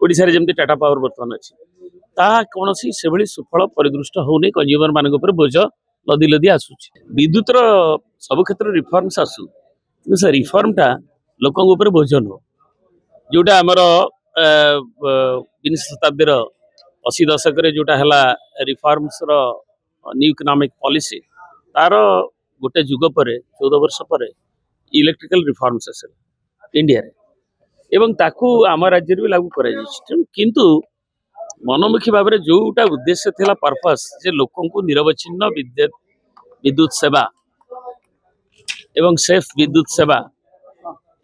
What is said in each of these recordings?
ओडिशा जमी टाटा पावर बर्तमान अच्छी ताहा कौन से भली सुफल परिदृष्ट होनी कंज्यूमर मान बोझ लदी लदी आसूची विद्युतर सब क्षेत्र रिफॉर्म्स आसू कि से रिफॉर्मटा लोकों ऊपर बोझ नुह जोटा आमर विंश शताब्दीर 80 दशक जोटा है रिफॉर्म्स न्यू इकोनॉमिक पॉलिसी तार गोटे जुग पर 14 वर्ष पर इलेक्ट्रिकल रिफॉर्म्स आस इंडिया रे एवं ताकू आम राज्य भी लागू कर किंतु मनमुखी भाव में जोटा उद्देश्य थिला पर्पस जे लोकों को निरवच्छिन्न विद्युत सेवा एवं सेफ विद्युत सेवा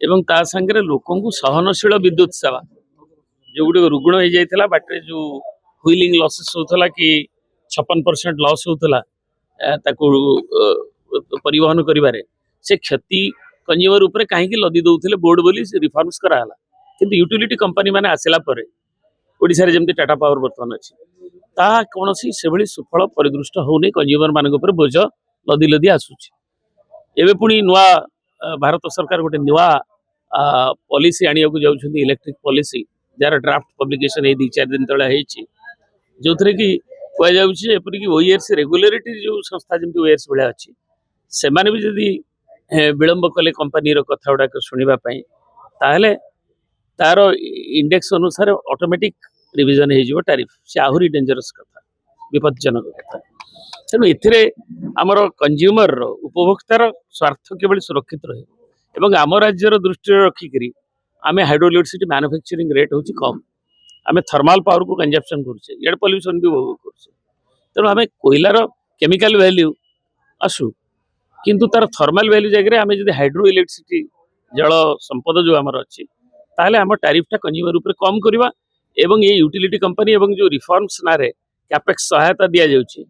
एवं ता संगे लोकों को सहनशील विद्युत सेवा जो गुटे रुग्ण हो जाता बाटे जो व्हीलिंग लॉसेस होता कि 56% लॉस होता परिवहन करिबारे से क्षति कंज्यूमर उपरे कहीं लदी दौले बोर्ड बोली रिफॉर्म्स कराला किंतु यूटिलिटी कंपनी माने आसिला परे ओडिशा जमी टाटा पावर बर्तमान अच्छी ताहा कौन से भली सुफल परिदृष्ट होनी कंज्यूमर मान बोझ लदी लदी आसूची एवं पुणी नुआ भारत सरकार गोटे नुआ पॉलिसी आनिया जाऊँ electric policy jar draft publication 2-4 दिन तले जो थे कि कहपरिक ओईआरस रेगुलेटरी जो संस्था जमी ओईआरस भाया अच्छी से भी जदि विलंब कले कंपनी कथा गुड़ाक शुणापी ताहले तार इंडेक्स अनुसार ऑटोमेटिक रिविजन हो टैरिफ से आहरी डेंजरस कथा विपज्जनक कथा तेणु एमर कंज्यूमर उपभोक्तार स्वार्थ केवल सुरक्षित रहे आम राज्यर दृष्टि रखिक आम हाइड्रोइलेक्ट्रिसिटी मैन्युफैक्चरिंग रेट हूँ कम आम थर्माल पावर को कंजप्शन करुचे इे पॉल्यूशन भी उपभोग करुचे तेणु आम कोयलार केमिकल वैल्यू आसू किंतु तार थर्माल वैल्यू जगह आम जब हाइड्रो इलेक्ट्रिसिटी जल संपद जो आमर अच्छी ताहले आम टैरिफटा कंज्यूमर उपर कम करवा एवं ये यूटिलिटी कंपनी एवं जो रिफॉर्म्स ना कैपेक्स सहायता दि जाउची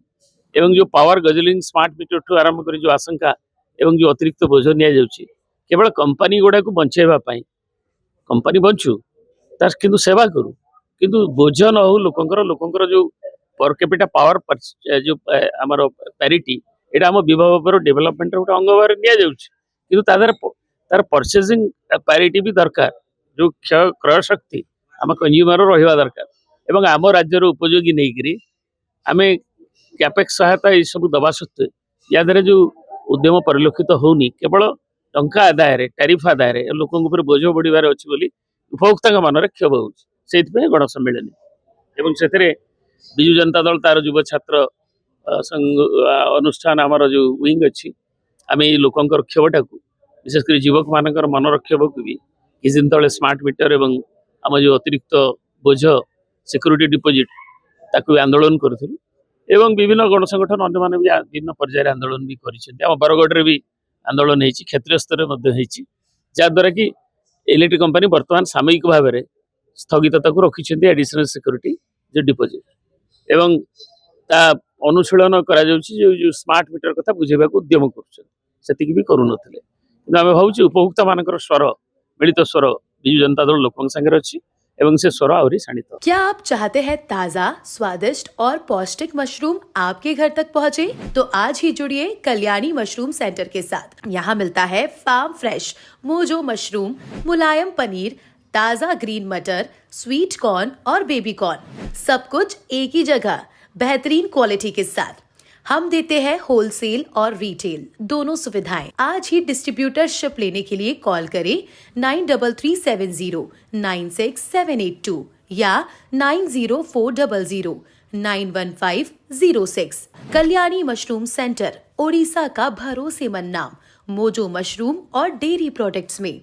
एवं जो पावर गजलिंग स्मार्ट मीटर ठू आरंभ कर जो आशंका एवं जो अतिरिक्त बोझ नि जाउची केवल कंपनी गुड़ा को बंचेबा पाई कंपनी बंचू तार किंतु सेवा करू किंतु बोझ न हो लोकंकर जो पर कैपिटा पावर जो आमर पैरिटी एटा आम विभाग डेवलपमेंट गोटे अंग भाव नि जाउची किंतु तार परचेजिंग पैरिटी भी दरकार जो क्रय शक्ति आम कंज्यूमर रहा दरकार एवं आम राज्यर उपयोगी नहीं आम कैपेक्स सहायता ये सब दबा सत्वे या द्वारा जो उद्यम परिलक्षित होनी केवल टंका आदाय टैरिफ आदाय लोकों बोझ बढ़िबार अच्छी बोली उपभोक्ता मन क्षोभ हो गणसम्मेलन एवं से विजु जनता दल तार युव छात्र अनुष्ठान आमर जो विंग अच्छी आम ये लोकंर क्षोभटा को विशेषकर युवक मानकर मनर क्षोभ को भी किसी दिन तले स्मार्ट मीटर एवं आम जो अतिरिक्त बोझ सिक्यूरिटी डिपोजिट ताकू आंदोलन करूँ एवं विभिन्न गणसंगठन अन्य माने भी विभिन्न पर्यायर आंदोलन भी कर बरगढ़ भी आंदोलन हो क्षेत्रीय स्तर में जहाद्वारा कि इलेक्ट्रिक कंपनी बर्तमान सामयिक भाव में स्थगितता को रखिंट एडिशनल सिक्यूरिटी जो डिपोजिट एवं ता अनुशीलन जो स्मार्ट मीटर कथा बुझेबा उद्यम कर भी करूँ आम भावुँ उपभोक्ता मान स्वर मिलित स्वर विजु जनता दल लोकों संगे अच्छी एवं से स्वर आहरी शाणित। क्या आप चाहते हैं ताज़ा, स्वादिष्ट और पौष्टिक मशरूम आपके घर तक पहुंचे? तो आज ही जुड़िए कल्याणी मशरूम सेंटर के साथ। यहाँ मिलता है फार्म फ्रेश मोजो मशरूम, मुलायम पनीर, ताज़ा ग्रीन मटर, स्वीट कॉर्न और बेबी कॉर्न, सब कुछ एक ही जगह बेहतरीन क्वालिटी के साथ। हम देते हैं होलसेल और रिटेल दोनों सुविधाएं। आज ही डिस्ट्रीब्यूटरशिप लेने के लिए कॉल करें 9337096782 या 9040091506। कल्याणी मशरूम सेंटर, ओडिशा का भरोसेमंद नाम, मोजो मशरूम और डेयरी प्रोडक्ट्स में।